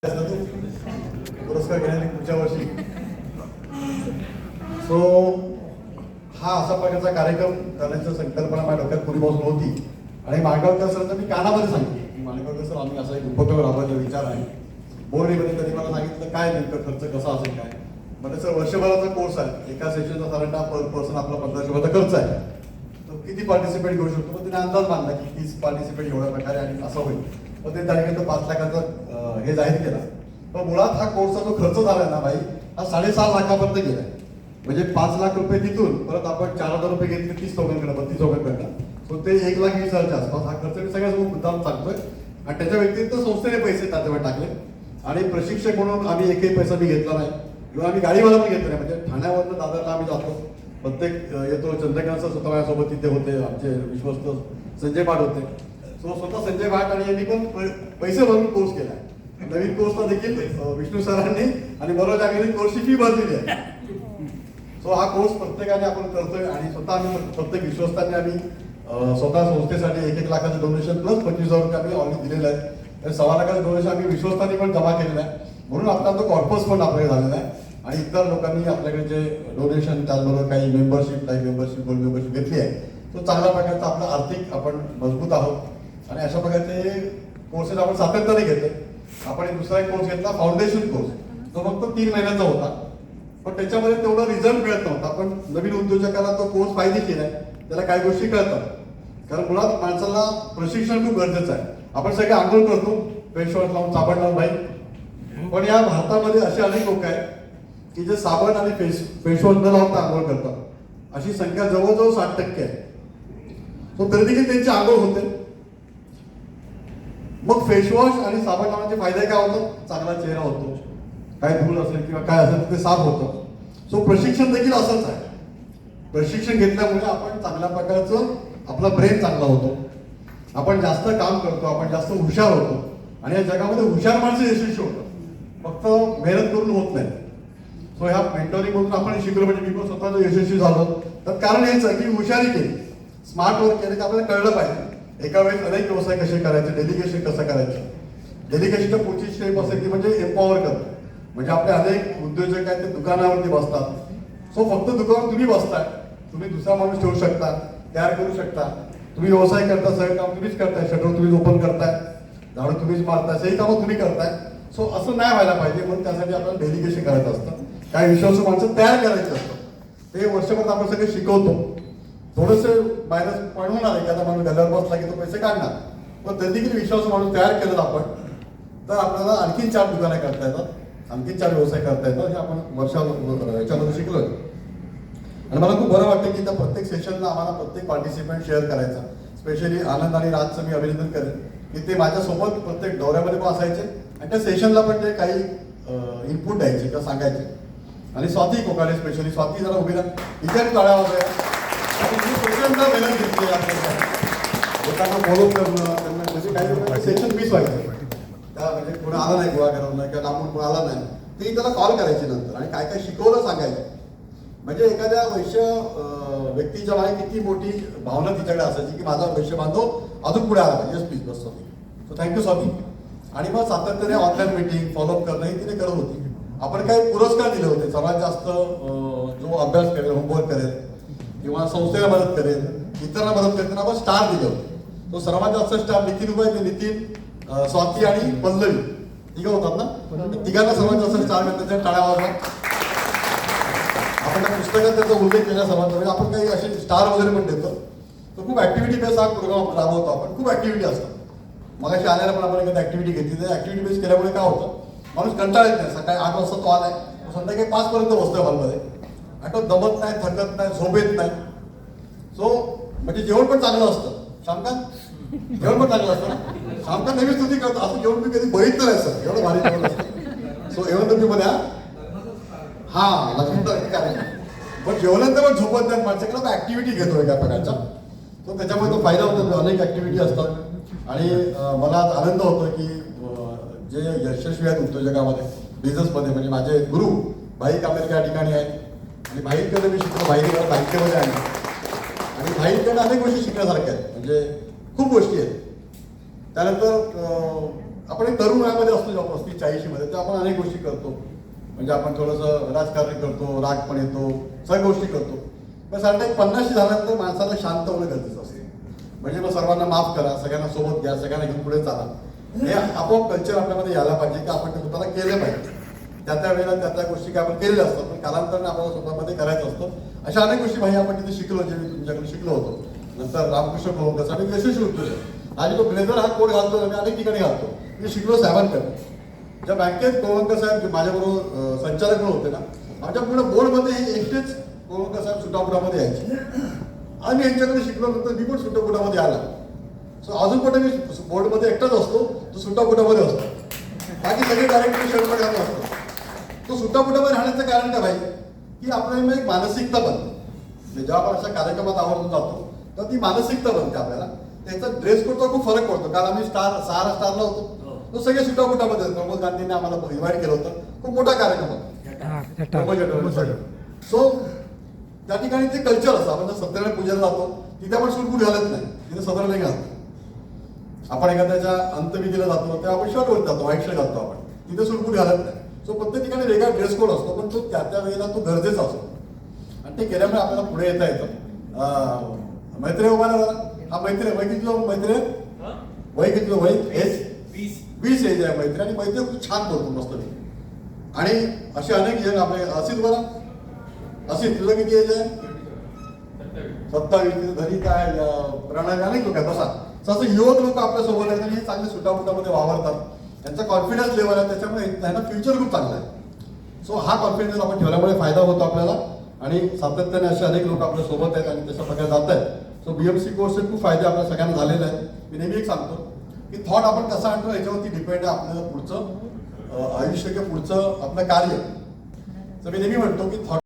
पुरस्कार घेण्याने पुढच्या वर्षी. सो हा असा प्रकारचा कार्यक्रम करण्याची संकल्पना माझ्या डोक्यात पूर्वीपासून होती. आणि माणगावकर सरांचं मी कानामध्ये सांगितलं, माणगावकर सर आम्ही असा एक उपक्रम राबवायचा विचार आहे. बोर्डीमध्ये त्यांनी मला सांगितलं काय नेमकं खर्च कसा असेल काय. म्हणजे सर वर्षभराचा कोर्स आहे, एका सेशनचा साधारणतः पर पर्सन आपला 1500 खर्च आहे. तर किती पार्टिसिपेट घेऊ शकतो, मग त्याने अंदाज बांधला की 30 पार्टिसिपेट एवढ्या प्रकारे आणि असं होईल. मग ते तारखेनंतर 5 लाखाचा हे जाहीर केला. पण मुळात हा कोर्सचा जो खर्च झाला ना भाई, हा 6.5 लाखापर्यंत गेलाय. म्हणजे 5 लाख रुपये तिथून परत आपण 4,000 रुपये घेतले 30 लोकांकडे 32 लोकांकडे. सो ते 1,20,000च्या आसपास हा खर्च मी सगळ्यासमोर मुद्दाम सांगतोय. आणि त्याच्या व्यतिरिक्त संस्थेने पैसे त्याच्यावर टाकले. आणि प्रशिक्षक म्हणून आम्ही एकही पैसा मी घेतला नाही किंवा आम्ही गाडीवाला पण घेतला नाही. म्हणजे ठाण्यावरनं दादरला आम्ही जातो, प्रत्येक येतो. चंद्रकांत सर स्वतः माझ्यासोबत तिथे होते, आमचे विश्वस्त संजय भाट होते. सो स्वतः संजय भाट आणि यांनी पण पैसे भरून कोर्स केला. नवीन कोर्सला देखील विष्णू सरांनी आणि बरोबर जागेने कोर्सची फी भरलेली आहे. सो हा कोर्स प्रत्येकाने आपण करतोय. आणि स्वतः आम्ही प्रत्येक विश्वस्तांनी आम्ही स्वतः संस्थेसाठी 1-1 लाखाचं डोनेशन प्लस 25,000 रुपये आम्ही ऑलरेडी दिलेलं आहे. तर 6 लाखाचं डोनेशन आम्ही विश्वस्तांनी पण जमा केलेलं आहे. म्हणून आपला तो कॉर्पस फंड आपल्याकडे झालेला आहे. आणि इतर लोकांनी आपल्याकडे जे डोनेशन त्याचबरोबर काही membership life membership gold membership घेतली आहे, तो चांगल्या प्रकारचा आपला आर्थिक आपण मजबूत आहोत. आणि अशा प्रकारचे कोर्सेस आपण सातत्याने घेतोय. आपण एक दुसरा एक कोर्स घेतला फाउंडेशन कोर्स, जो फक्त 3 महिन्याचा होता. पण त्याच्यामध्ये तेवढा रिझल्ट मिळत नव्हता. पण नवीन उद्योजकाला तो कोर्स फायदेशीर आहे, त्याला काही गोष्टी कळतात. कारण मुळात माणसाला प्रशिक्षण खूप गरजेचं आहे. आपण सगळे आंघोळ करतो फेसवॉश लावून, साबण लावून बाई. पण या भारतामध्ये असे अनेक लोक आहेत की जे साबण आणि फेसवॉश न लावता आंघोळ करतात. अशी संख्या जवळजवळ 60% आहे. तो तरी देखील त्यांची आंघोळ होते. मग फेसवॉश आणि साबण लावण्याचे फायदे काय होतात? चांगला चेहरा होतो, काय धूळ असेल किंवा काय असेल ते साफ होतं. सो प्रशिक्षण देखील असंच आहे. प्रशिक्षण घेतल्यामुळे आपण चांगल्या प्रकारचं आपला ब्रेन चांगला होतो, आपण जास्त काम करतो, आपण जास्त हुशार होतो. आणि या जगामध्ये हुशार माणसं यशस्वी होतं, फक्त मेहनत करून होत नाही. सो ह्या मेंटोरिंग मधून आपण शिकलो. म्हणजे मी पण स्वतः यशस्वी झालो तर कारण हेच आहे की हुशारी केली, स्मार्ट वर्क केले, तर आपल्याला कळलं पाहिजे एका वेळेस अनेक व्यवसाय कसे करायचे, डेलिगेशन कसं करायचं. डेलिगेशनच्या पुढची स्टेप असेल ती म्हणजे एम्पॉवर करणं. म्हणजे आपले अनेक उद्योजक आहेत ते दुकानावरती बसतात. सो फक्त दुकानावर तुम्ही बसताय, तुम्ही दुसरा माणूस ठेवू शकता, तयार करू शकता. तुम्ही व्यवसाय करता, सगळं काम तुम्हीच करताय, शटर तुम्हीच ओपन करताय, झाडं तुम्हीच मारताय, सगळी कामं तुम्ही करताय. सो असं नाही व्हायला पाहिजे. म्हणून त्यासाठी आपल्याला डेलिगेशन करायचं असतं, काही विश्वासू माणसं तयार करायचं असतं. ते वर्षभर आपण सगळे शिकवतो. थोडेसे मायनस पॉईंट होणार, एखादा माणूस गल्ल्यावर बसला की तो पैसे काढणार. पण तरी देखील विश्वासू माणूस तयार केलं आपण तर आपल्याला आणखीन 4 दुकानं करता येतात, आणखीन 4 व्यवसाय करता येतात. हे आपण याच्यामध्ये शिकलोय. आणि मला खूप बरं वाटतं की त्या प्रत्येक सेशनला आम्हाला प्रत्येक पार्टिसिपंट शेअर करायचा. स्पेशली आनंद आणि राजचं मी अभिनंदन करेन की ते माझ्यासोबत प्रत्येक दौऱ्यामध्ये पण असायचे आणि त्या सेशनला पण ते काही इनपुट द्यायचे किंवा सांगायचे. आणि स्वाती कोकाडे, स्पेशली स्वाती जरा उभी राहा, इथे टाळ्या वाजवायच्या. प्रचंड मेहनत घेतली आपल्याला, लोकांना फॉलो करणं, त्यांना म्हणजे काही लोकांना सेशन मिस व्हायचं. त्या म्हणजे कोणी आला नाही गोळा करणं किंवा लांबून कोण आला नाही, ती त्याला कॉल करायची नंतर आणि काय काय शिकवलं सांगायचं. म्हणजे एखाद्या वैश्य व्यक्तीच्या मागे किती मोठी भावना तिच्याकडे असायची की माझा वैश्य बांधव अजून पुढे आला पाहिजे. Please bus Swati. So thank you Swati. आणि मग सातत्याने ऑनलाईन मीटिंग फॉलोअप करणं ही तिने करत होती. आपण काही पुरस्कार दिले होते, सर्वात जास्त जो अभ्यास करेल, होमवर्क करेल किंवा संस्थेला मदत करेल, इतरांना मदत करेल, आपण स्टार दिले होते. तो सर्वात जास्त स्टार नितीन उभा आहे, नितीन, स्वाती आणि पल्लवी तिघं होतात ना, तिघांना सर्वात जास्त स्टार मिळतात. टाळ्या वाजवा. आपण त्या पुस्तकात त्याचा उल्लेख केला सर्वांचा. म्हणजे आपण काही असे स्टार वगैरे पण देतो. तर खूप ऍक्टिव्हिटी बेस हा प्रोग्राम राबवतो आपण. खूप ऍक्टिव्हिटी असतात. मगाशी आल्याला पण आपण एखादी ऍक्टिव्हिटी घेतली. तर ऍक्टिव्हिटी बेस केल्यामुळे काय होतं, माणूस कंटाळा येत नाही. सकाळी 8 वाजता तो आलाय, संध्याकाळी 5 पर्यंत बसतोय हॉलमध्ये. आणि तो दमत नाही, थकत नाही, झोप येत नाही. सो म्हणजे जेवण पण चांगलं असतं. शामकांत जेवण पण चांगलं असतं. शामकांत नेहमी स्तुती करतो, असं जेवण मी कधी बघितलं नाही सर, एवढं भारी जेवण असतं. सो जेवण तुम्ही म्हणा हा लक्ष्मी काय. पण जेवणानंतर पण झोपत नाही माणसाकडे, ऍक्टिव्हिटी घेतो एका प्रकारचा. तो त्याच्यामुळे तो फायदा होतो. अनेक ऍक्टिव्हिटी असतात. आणि मला आज आनंद होतो की जे यशस्वी आहेत उद्योजकामध्ये, बिझनेसमध्ये, म्हणजे माझे गुरु भाई कांबेकर या ठिकाणी आहेत. आणि भाईकडे मी शिकलो, साहित्यामध्ये आहे. आणि भाईकडे अनेक गोष्टी शिकण्यासारख्या आहेत. म्हणजे खूप गोष्टी आहेत. त्यानंतर आपण एक तरुण वयामध्ये असतो जेव्हा 35-40 मध्ये तेव्हा आपण अनेक गोष्टी करतो. म्हणजे आपण थोडंसं राजकारण करतो, राग पण येतो, सगळ्या गोष्टी करतो. पण साधारण 50 झाल्यानंतर माणसाला शांत होणं गरजेचं असते. म्हणजे मग सर्वांना माफ करा, सगळ्यांना सोबत घ्या, सगळ्यांना घेऊन पुढे चाला. हे आपोआप कल्चर आपल्यामध्ये यायला पाहिजे की आपण ते स्वतःला केलं पाहिजे. त्या वेळेला त्या गोष्टी काय आपण केलेल्या असतात, पण कालांतराने आपल्याला स्वतःमध्ये करायचं असतं. अशा अनेक गोष्टी भाई आपण तिथे शिकलो, जे मी तुमच्याकडे शिकलो होतो. नंतर रामकृष्ण गोवंकसाठी यशस्वी उद्योजक. आणि तो ब्लेझर हा कोट घालतो, आम्ही अनेक ठिकाणी घालतो. मी शिकलो साहेबांकडे. ज्या बँकेत गोवंकर साहेब जे माझ्याबरोबर संचालक म्हणून होते ना, आमच्या पूर्ण बोर्डमध्ये हे एकटेच गोवंकर साहेब सुटाबुटामध्ये यायचे. आणि मी यांच्याकडे शिकलो, नंतर मी पण सुटाबुटामध्ये आला. सो अजून पण मी बोर्डमध्ये एकटाच असतो, तो सुटाबुटामध्ये असतो. बाकी सगळे डायरेक्ट शर्ट घालून असतो. तो सुटाबुटामध्ये राहण्याचं कारण काय भाई, की आपल्याला एक मानसिकता बनते. जेव्हा आपण अशा कार्यक्रमात आवर्जून जातो तर ती मानसिकता बनते आपल्याला. त्याचा ड्रेस कोडचा खूप फरक पडतो. काल आम्ही सहारा स्टारला होतो, तो सगळे सुटाबुटामध्ये. प्रमोद गांधींनी आम्हाला इन्व्हाइट केलं होतं. खूप मोठा कार्यक्रम होता. सो त्या ठिकाणी ते कल्चर असतं. आपण जर सत्यनारायण पूजेला जातो तिथे आपण सुटबूट घालत नाही, तिथे सदर नाही घालतो. आपण एखाद्याच्या अंतविधीला जातो तेव्हा आपण शर्ट वर जातो, व्हाईट शर्ट घालतो आपण, तिथे सुटबूट घालत नाही. सो प्रत्येक ठिकाणी वेगळा ड्रेस कोड असतो, पण तो त्या वेळेला तो गरजेचा असतो. आणि ते केल्यामुळे आपल्याला पुढे येता येतं. मैत्री उभा जरा. हा मैत्री वय किती मैत्री वय किती वय एज 20 एज आहे मैत्री. आणि मैत्री खूप छान बोलतो मस्त. आणि असे अनेक जण आपले असित बरा. असित तुझं किती एज आहे? 27. घरी काय प्रणाली अनेक लोक आहेत. तसं युवक लोक आपल्या सोबत आहेत आणि हे चांगले सुटाफुटामध्ये वावरतात. त्यांचा कॉन्फिडन्स लेवल आहे, त्याच्यामुळे त्यांना फ्युचर खूप चांगला आहे. सो हा कॉन्फिडन्स आपण ठेवल्यामुळे फायदा होतो आपल्याला. आणि सातत्याने असे अनेक लोक आपल्या सोबत आहेत आणि तशा प्रकारे जात आहेत. सो बीएमसी कोर्सचे खूप फायदे आपल्या सगळ्यांना झालेले आहेत. मी नेहमी एक सांगतो की थॉट आपण कसा आणतो याच्यावरती डिपेंड आहे आपल्याला पुढचं आयुष्य किंवा पुढचं आपलं कार्य. तर मी नेहमी म्हणतो की थॉट